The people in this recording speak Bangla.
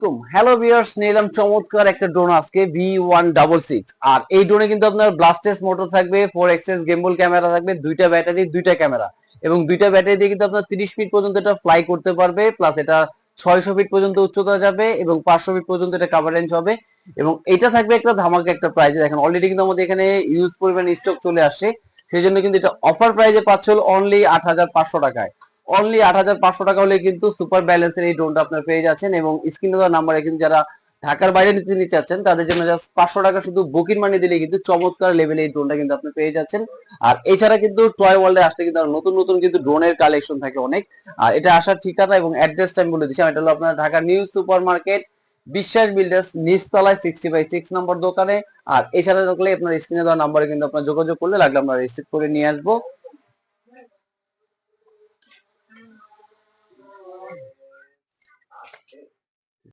আলাইকুম। হ্যালো ভিউয়ার্স, নিলাম চমৎকার একটা ড্রোন আজকে V166। আর এই ড্রোনে কিন্তু আপনার ব্লাস্টেস মোটর থাকবে, 4 এক্সএস গেমবল ক্যামেরা থাকবে, দুইটা ব্যাটারি, দুইটা ক্যামেরা এবং দুইটা ব্যাটারি দিয়ে কিন্তু আপনার 30 ফিট পর্যন্ত এটা ফ্লাই করতে পারবে। প্লাস এটা 600 ফিট পর্যন্ত উচ্চতা যাবে এবং 500 ফিট পর্যন্ত এটা কভার রেঞ্জ হবে। এবং এটা থাকবে একটা ধামাকা একটা প্রাইজে। দেখেন অলরেডি কিন্তু আমাদের এখানে ইউজ পরিমাণ স্টক চলে আসে, সেই জন্য কিন্তু এটা অফার প্রাইজে পাচ্ছিল অনলি 8500 টাকায়। অনলি 8500 টাকা হলে কিন্তু সুপার ব্যালেন্সের এই ড্রোনটা আপনার পেয়ে যাচ্ছেন। এবং স্ক্রিনে দেওয়া নাম্বারে কিন্তু যারা ঢাকার বাইরে নিতে চাচ্ছেন তাদের জন্য জাস্ট 500 টাকা শুধু বুকিং মানি দিলে কিন্তু চমৎকার লেভেলে এই ড্রোনটা কিন্তু আপনি পেয়ে যাচ্ছেন। আর এছাড়া কিন্তু টয় ওয়ার্ল্ডে আসলে কিন্তু আরো নতুন নতুন কিন্তু ড্রোনের কালেকশন থাকে অনেক। আর এটা আসার ঠিকানা এবং অ্যাড্রেসটা আমি বলে দিচ্ছি। এটা হলো আপনার ঢাকা নিউ সুপার মার্কেট, বিশ্বাস বিল্ডার্স, নিচতলায় 60/6 নম্বর দোকানে। আর এছাড়া থাকলে আপনার স্ক্রিনে দেওয়া নাম্বারে কিন্তু আপনার যোগাযোগ করলে লাগলে আমরা রিসিভ করে নিয়ে আসবো।